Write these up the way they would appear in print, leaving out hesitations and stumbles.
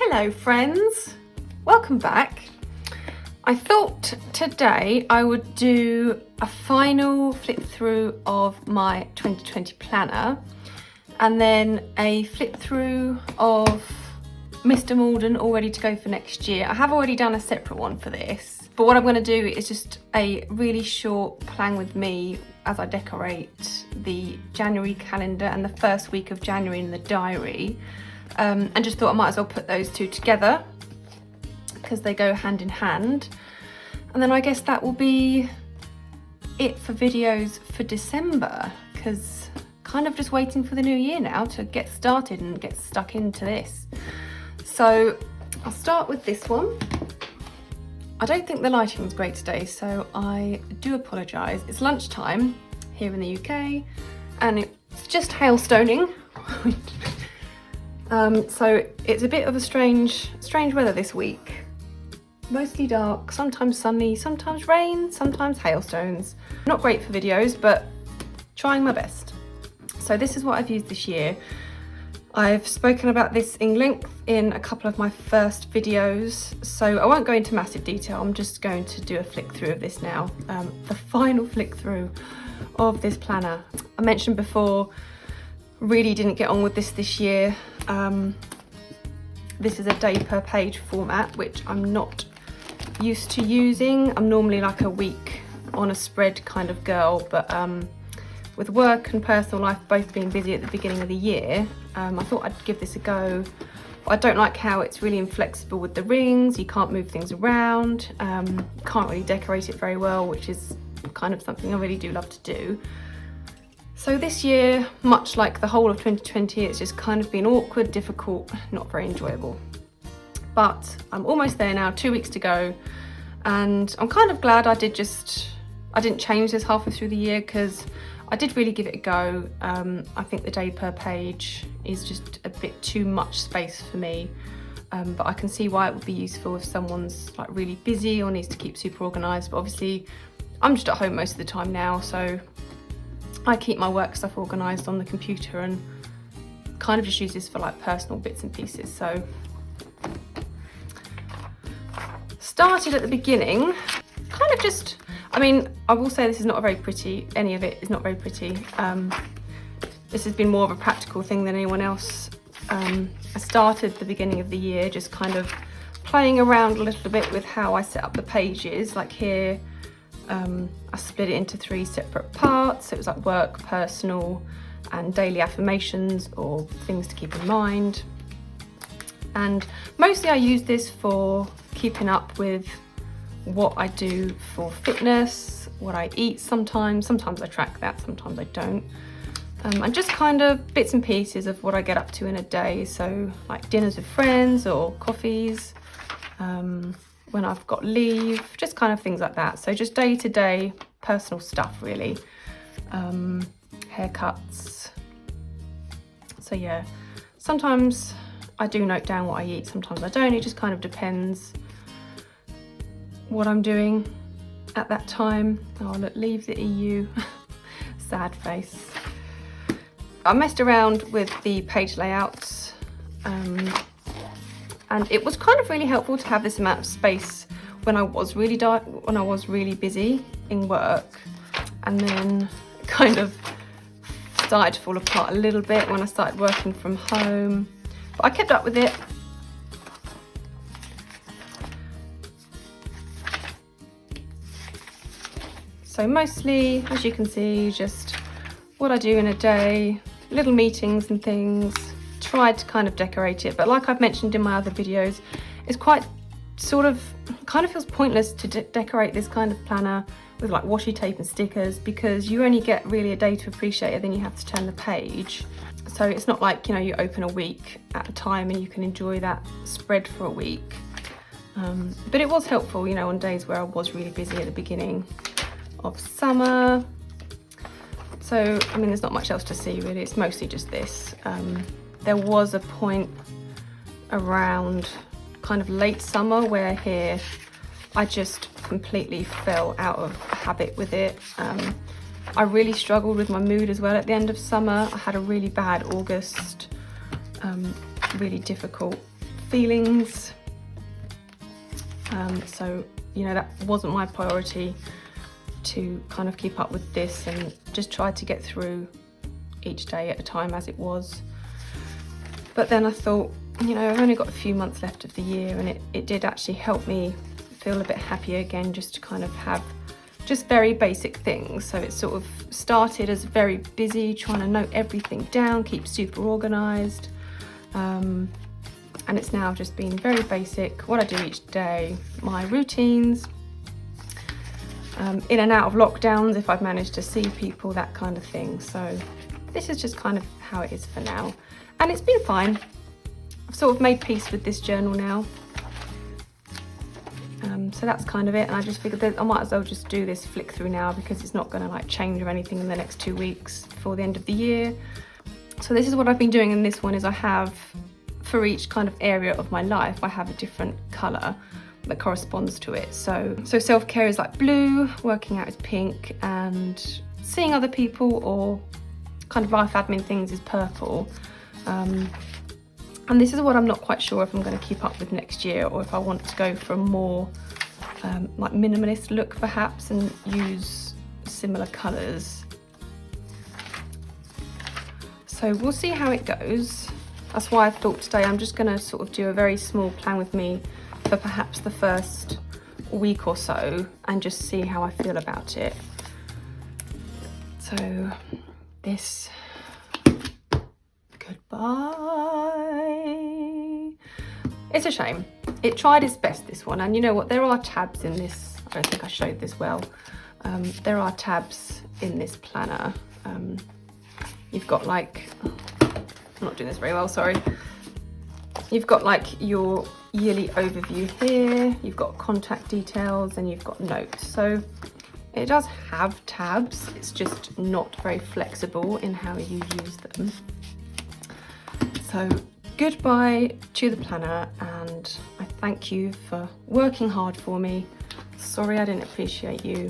Hello friends, welcome back. I thought today I would do a final flip through of my 2020 planner and then a flip through of Mr. Maldon all ready to go for next year. I have already done a separate one for this, but what I'm going to do is just a really short plan with me as I decorate the January calendar and the first week of January in the diary. And just thought I might as well put those two together because they go hand in hand. And then I guess that will be it for videos for December, because kind of just waiting for the new year now to get started and get stuck into this. So I'll start with this one. I don't think the lighting is great today, so I do apologise. It's lunchtime here in the UK and it's just hailstoning. So it's a bit of a strange weather this week. Mostly dark, sometimes sunny, sometimes rain, sometimes hailstones. Not great for videos, but trying my best. So this is what I've used this year. I've spoken about this in length in a couple of my first videos, so I won't go into massive detail. I'm just going to do a flick through of this now. The final flick through of this planner. I mentioned before, really didn't get on with this year. This is a day per page format, which I'm not used to using. I'm normally like a week on a spread kind of girl, but with work and personal life both being busy at the beginning of the year, I thought I'd give this a go. But I don't like how it's really inflexible with the rings. You can't move things around, can't really decorate it very well, which is kind of something I really do love to do. So this year, much like the whole of 2020, it's just kind of been awkward, difficult, not very enjoyable. But I'm almost there now, 2 weeks to go. And I'm kind of glad I didn't change this halfway through the year, because I did really give it a go. I think the day per page is just a bit too much space for me. But I can see why it would be useful if someone's like really busy or needs to keep super organised. But obviously I'm just at home most of the time now, so I keep my work stuff organised on the computer and kind of just use this for like personal bits and pieces. So started at the beginning, kind of just, I mean, I will say this is not very pretty, any of it is not very pretty. This has been more of a practical thing than anyone else. I started the beginning of the year just kind of playing around a little bit with how I set up the pages. Like here, I split it into 3 separate parts. It was like work, personal, and daily affirmations or things to keep in mind. And mostly I use this for keeping up with what I do for fitness, what I eat sometimes. Sometimes I track that, sometimes I don't. And just kind of bits and pieces of what I get up to in a day. So like dinners with friends or coffees, when I've got leave, just kind of things like that. So just day-to-day personal stuff really. Haircuts. So yeah, sometimes I do note down what I eat, sometimes I don't. It just kind of depends what I'm doing at that time. Oh look, leave the EU. Sad face. I messed around with the page layouts, and it was kind of really helpful to have this amount of space when I was really busy in work, and then kind of started to fall apart a little bit when I started working from home. But I kept up with it. So mostly, as you can see, just what I do in a day, little meetings and things. Tried to kind of decorate it, but like I've mentioned in my other videos, it's quite kind of feels pointless to decorate this kind of planner with like washi tape and stickers, because you only get really a day to appreciate it, then you have to turn the page. So it's not like, you know, you open a week at a time and you can enjoy that spread for a week. But it was helpful, you know, on days where I was really busy at the beginning of summer. So, I mean, there's not much else to see really, it's mostly just this. There was a point around kind of late summer where here I just completely fell out of habit with it. I really struggled with my mood as well at the end of summer. I had a really bad August, really difficult feelings. So, you know, that wasn't my priority to kind of keep up with this, and just try to get through each day at a time as it was. But then I thought, you know, I've only got a few months left of the year, and it did actually help me feel a bit happier again, just to kind of have just very basic things. So it sort of started as very busy, trying to note everything down, keep super organised. And it's now just been very basic, what I do each day, my routines, in and out of lockdowns if I've managed to see people, that kind of thing. So this is just kind of how it is for now. And it's been fine. I've sort of made peace with this journal now. So that's kind of it, and I just figured that I might as well just do this flick through now, because it's not going to like change or anything in the next 2 weeks before the end of the year. So this is what I've been doing in this one, is I have, for each kind of area of my life, I have a different colour that corresponds to it. So self-care is like blue, working out is pink, and seeing other people or kind of life admin things is purple. And this is what I'm not quite sure if I'm going to keep up with next year, or if I want to go for a more like minimalist look perhaps, and use similar colours. So we'll see how it goes. That's why I thought today I'm just going to sort of do a very small plan with me for perhaps the first week or so, and just see how I feel about it. So this, goodbye. It's a shame. It tried its best, this one, and you know what, there are tabs in this. I don't think I showed this well. There are tabs in this planner. You've got like, I'm not doing this very well, sorry. You've got like your yearly overview here, you've got contact details, and you've got notes. So it does have tabs, it's just not very flexible in how you use them. So goodbye to the planner, and I thank you for working hard for me. Sorry I didn't appreciate you,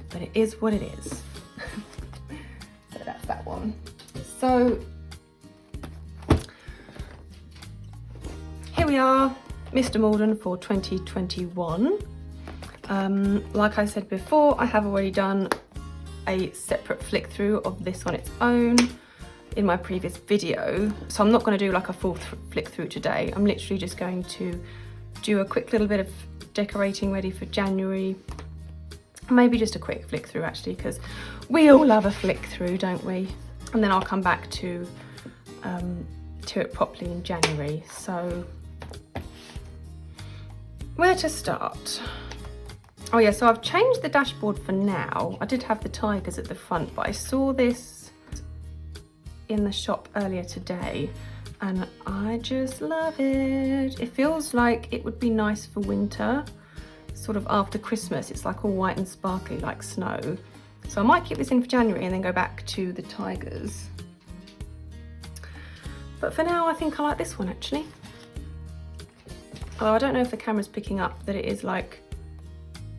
but it is what it is. So that's that one. So here we are, Mr. Maldon for 2021. Like I said before, I have already done a separate flick through of this on its own in my previous video, so I'm not going to do like a full flick through today. I'm literally just going to do a quick little bit of decorating ready for January. Maybe just a quick flick through actually, because we all love a flick through, don't we? And then I'll come back to it properly in January. So where to start? Oh yeah, so I've changed the dashboard for now. I did have the tigers at the front, but I saw this in the shop earlier today, and I just love it. It feels like it would be nice for winter, sort of after Christmas. It's like all white and sparkly like snow. So I might keep this in for January and then go back to the tigers. But for now, I think I like this one actually. Oh, I don't know if the camera's picking up that it is like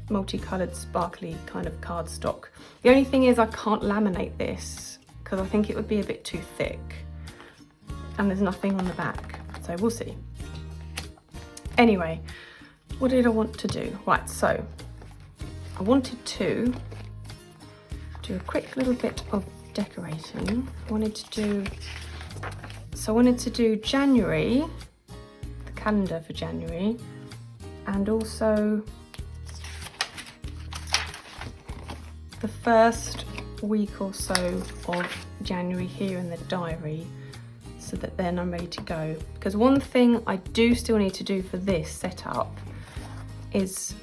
multicolored sparkly kind of cardstock. The only thing is I can't laminate this, because I think it would be a bit too thick, and there's nothing on the back, so we'll see. Anyway, what did I want to do? Right, so I wanted to do a quick little bit of decorating. I wanted to do January, the calendar for January, and also the first week or so of January here in the diary, so that then I'm ready to go. Because one thing I do still need to do for this setup is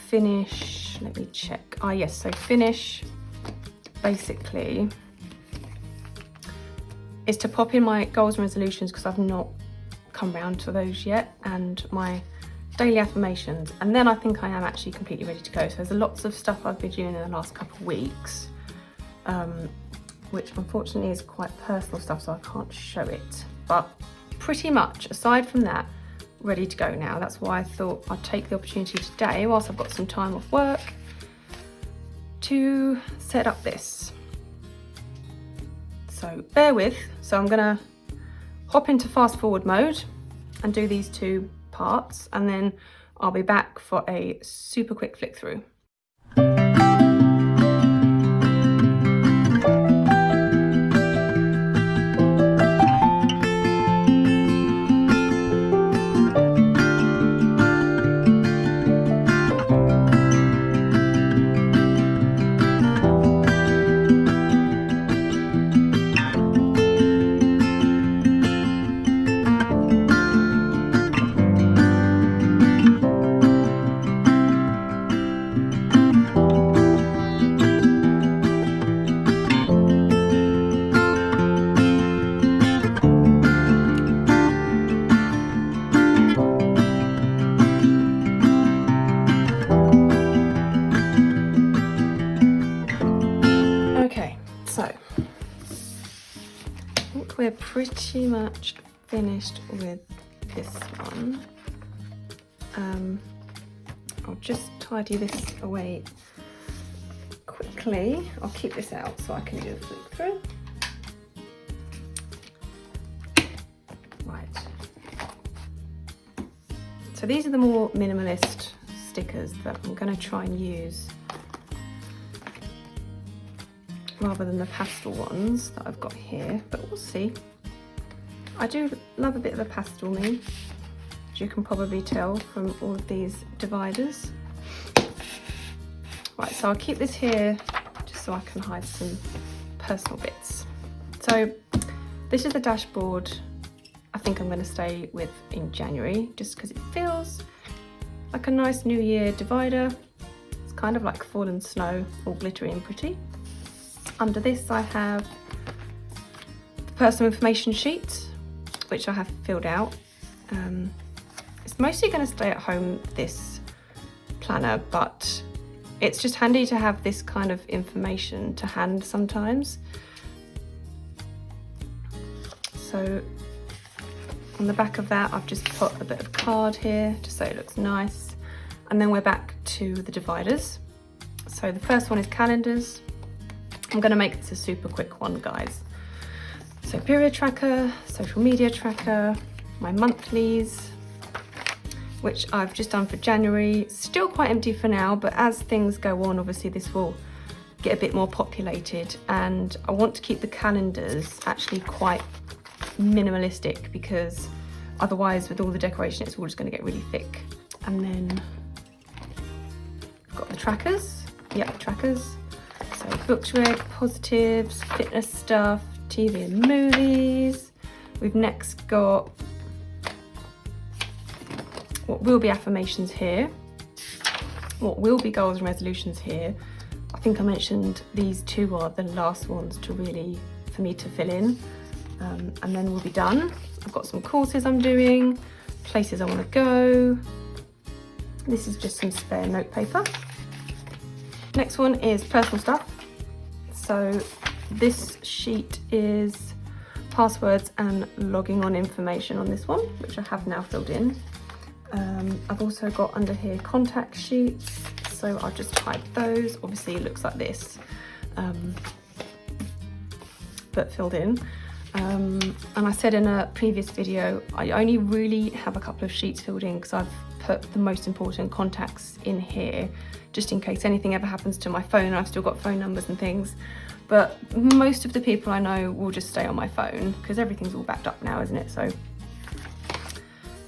finish, let me check. Ah yes, so finish basically is to pop in my goals and resolutions, because I've not come round to those yet, and my daily affirmations, and then I think I am actually completely ready to go. So there's lots of stuff I've been doing in the last couple of weeks, which unfortunately is quite personal stuff, so I can't show it, but pretty much aside from that, ready to go now. That's why I thought I'd take the opportunity today, whilst I've got some time off work, to set up this. So bear with. So I'm gonna hop into fast forward mode, and do these 2 parts, and then I'll be back for a super quick flick through. We're pretty much finished with this one. I'll just tidy this away quickly. I'll keep this out so I can do a flick through. Right. So these are the more minimalist stickers that I'm going to try and use, rather than the pastel ones that I've got here, but we'll see. I do love a bit of a pastel me, as you can probably tell from all of these dividers. Right, so I'll keep this here just so I can hide some personal bits. So this is the dashboard I think I'm going to stay with in January, just because it feels like a nice New Year divider. It's kind of like fallen snow, all glittery and pretty. Under this I have the personal information sheet, which I have filled out. It's mostly going to stay at home, this planner, but it's just handy to have this kind of information to hand sometimes. So on the back of that I've just put a bit of card here just so it looks nice, and then we're back to the dividers. So the first one is calendars. I'm going to make this a super quick one, guys. So period tracker, social media tracker, my monthlies, which I've just done for January. Still quite empty for now, but as things go on, obviously this will get a bit more populated, and I want to keep the calendars actually quite minimalistic, because otherwise with all the decoration it's all just going to get really thick. And then I've got the trackers. Yep, trackers. So books read, positives, fitness stuff, TV and movies. We've next got what will be affirmations here, what will be goals and resolutions here. I think I mentioned these 2 are the last ones to really, for me to fill in, and then we'll be done. I've got some courses I'm doing, places I want to go. This is just some spare note paper. Next one is personal stuff. So this sheet is passwords and logging on information on this one, which I have now filled in. I've also got under here contact sheets, so I'll just hide those. Obviously it looks like this, but filled in. And I said in a previous video, I only really have a couple of sheets filled in because I've put the most important contacts in here, just in case anything ever happens to my phone. I've still got phone numbers and things, but most of the people I know will just stay on my phone because everything's all backed up now, isn't it? So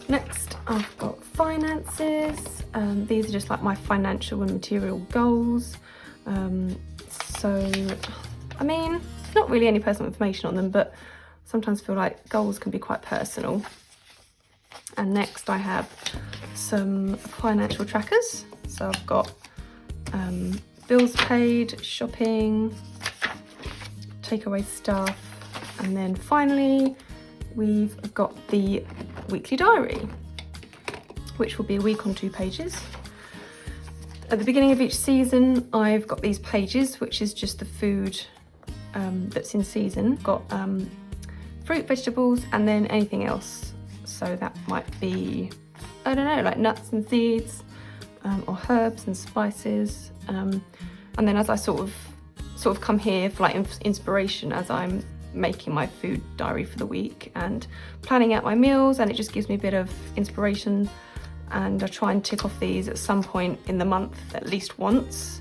next I've got finances. These are just like my financial and material goals. So I mean, not really any personal information on them, but sometimes feel like goals can be quite personal. And next I have some financial trackers. So I've got bills paid, shopping, takeaway stuff, and then finally we've got the weekly diary, which will be a week on 2 pages. At the beginning of each season I've got these pages, which is just the food that's in season. Got fruit, vegetables, and then anything else. So that might be, I don't know, like nuts and seeds, or herbs and spices. And then as I sort of come here for like inspiration as I'm making my food diary for the week and planning out my meals, and it just gives me a bit of inspiration, and I try and tick off these at some point in the month at least once.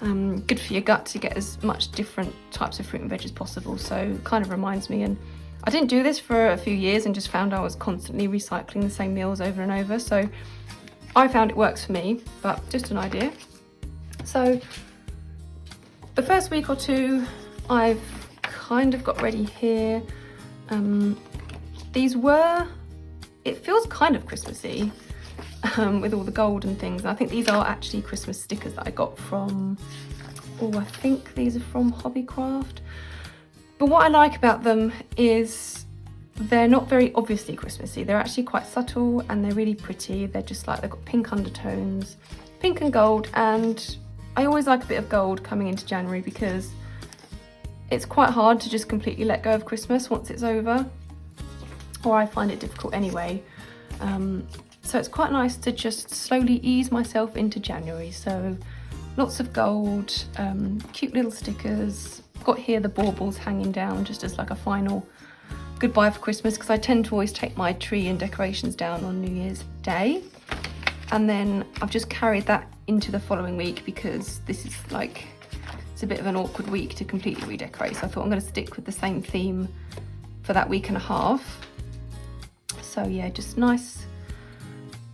Good for your gut to get as much different types of fruit and veg as possible, so it kind of reminds me. And I didn't do this for a few years and just found I was constantly recycling the same meals over and over, so I found it works for me, but just an idea. So the first week or two I've kind of got ready here. These were, it feels kind of Christmassy with all the gold and things. And I think these are actually Christmas stickers that I got from, I think these are from Hobbycraft. But what I like about them is they're not very obviously Christmassy. They're actually quite subtle and they're really pretty. They're just like, they've got pink undertones, pink and gold, and I always like a bit of gold coming into January because it's quite hard to just completely let go of Christmas once it's over, or I find it difficult anyway. So it's quite nice to just slowly ease myself into January. So lots of gold, cute little stickers. I've got here the baubles hanging down just as like a final goodbye for Christmas, because I tend to always take my tree and decorations down on New Year's Day. And then I've just carried that into the following week because this is like, it's a bit of an awkward week to completely redecorate. So I thought I'm going to stick with the same theme for that week and a half. So yeah, just nice,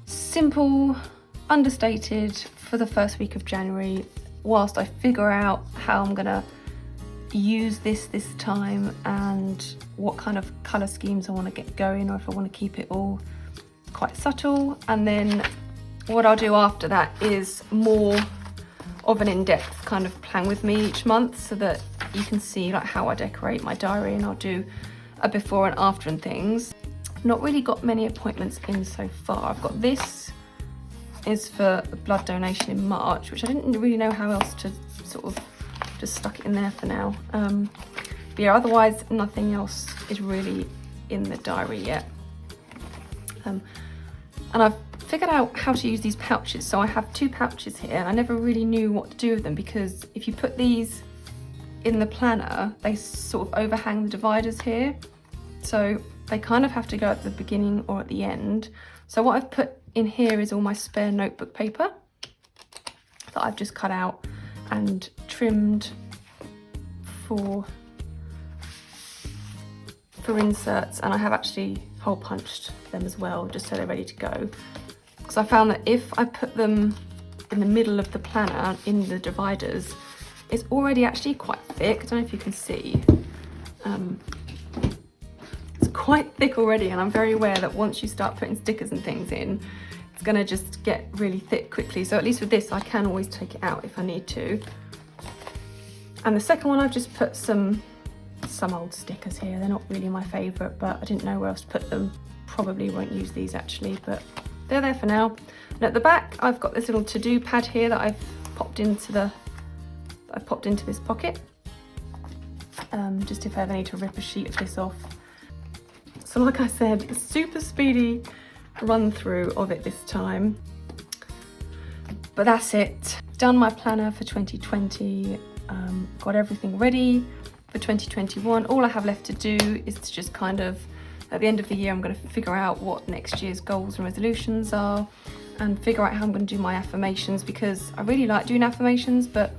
simple, understated for the first week of January, whilst I figure out how I'm gonna use this time and what kind of colour schemes I want to get going, or if I want to keep it all quite subtle. And then what I'll do after that is more of an in-depth kind of plan with me each month, so that you can see like how I decorate my diary, and I'll do a before and after and things. Not really got many appointments in so far. I've got this is for a blood donation in March, which I didn't really know how else to sort of just stuck it in there for now. But yeah, otherwise nothing else is really in the diary yet. And I've figured out how to use these pouches. So I have 2 pouches here, and I never really knew what to do with them, because if you put these in the planner, they sort of overhang the dividers here. So they kind of have to go at the beginning or at the end. So what I've put in here is all my spare notebook paper that I've just cut out and trimmed for inserts, and I have actually hole punched them as well, just so they're ready to go. Because I found that if I put them in the middle of the planner in the dividers, it's already actually quite thick. I don't know if you can see. It's quite thick already, and I'm very aware that once you start putting stickers and things in, it's gonna just get really thick quickly. So at least with this, I can always take it out if I need to. And the second one, I've just put some old stickers here. They're not really my favourite, but I didn't know where else to put them. Probably won't use these actually, but they're there for now. And at the back, I've got this little to-do pad here that I've popped into this pocket. Just if I ever need to rip a sheet of this off. So like I said, super speedy run through of it this time. But that's it. Done my planner for 2020. Got everything ready for 2021. All I have left to do is to just kind of, at the end of the year, I'm going to figure out what next year's goals and resolutions are, and figure out how I'm going to do my affirmations, because I really like doing affirmations, but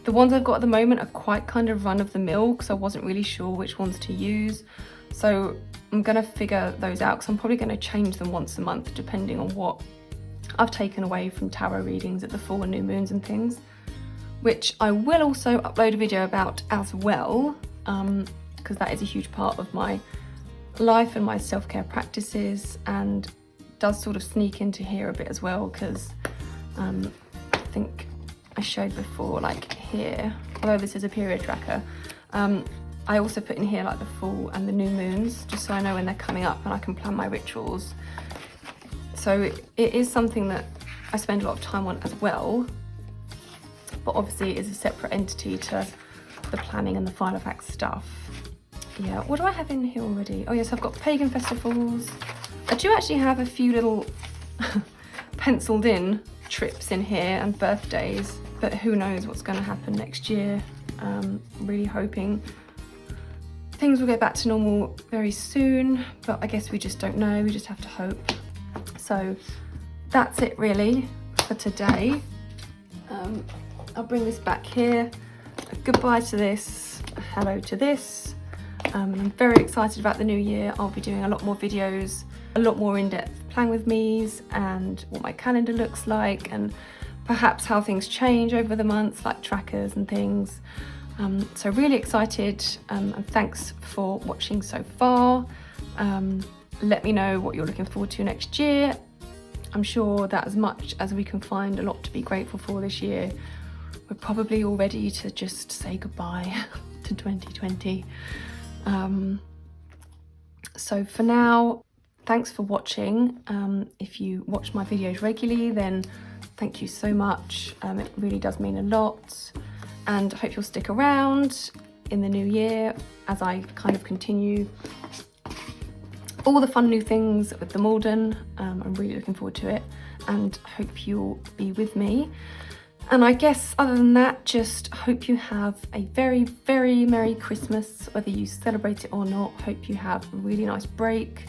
the ones I've got at the moment are quite kind of run of the mill, because I wasn't really sure which ones to use. So I'm going to figure those out, because I'm probably going to change them once a month depending on what I've taken away from tarot readings at the full and new moons and things, which I will also upload a video about as well, because that is a huge part of my life and my self-care practices, and does sort of sneak into here a bit as well, because I think I showed before, like here, although this is a period tracker, I also put in here like the full and the new moons, just so I know when they're coming up and I can plan my rituals. So it is something that I spend a lot of time on as well, but obviously it is a separate entity to the planning and the File of Facts stuff. Yeah, what do I have in here already? Oh yes, I've got pagan festivals. I do actually have a few little penciled in trips in here and birthdays, but who knows what's going to happen next year. Really hoping things will get back to normal very soon, but I guess we just don't know, we just have to hope. So that's it really for today. I'll bring this back here. A goodbye to this, a hello to this. I'm very excited about the new year. I'll be doing a lot more videos, a lot more in-depth plan with me's and what my calendar looks like, and perhaps how things change over the months, like trackers and things. So really excited, and thanks for watching so far. Let me know what you're looking forward to next year. I'm sure that as much as we can find a lot to be grateful for this year, we're probably all ready to just say goodbye to 2020. So for now, thanks for watching. If you watch my videos regularly, then thank you so much. It really does mean a lot. And I hope you'll stick around in the new year as I kind of continue all the fun new things with the Maldon. I'm really looking forward to it and hope you'll be with me. And I guess other than that, just hope you have a very, very Merry Christmas, whether you celebrate it or not. Hope you have a really nice break,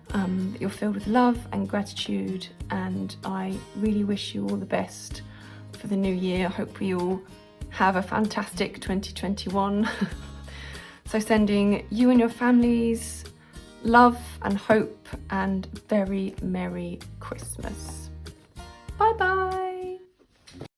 that you're filled with love and gratitude. And I really wish you all the best for the new year. I hope we all have a fantastic 2021. So sending you and your families love and hope and very Merry Christmas. Bye bye.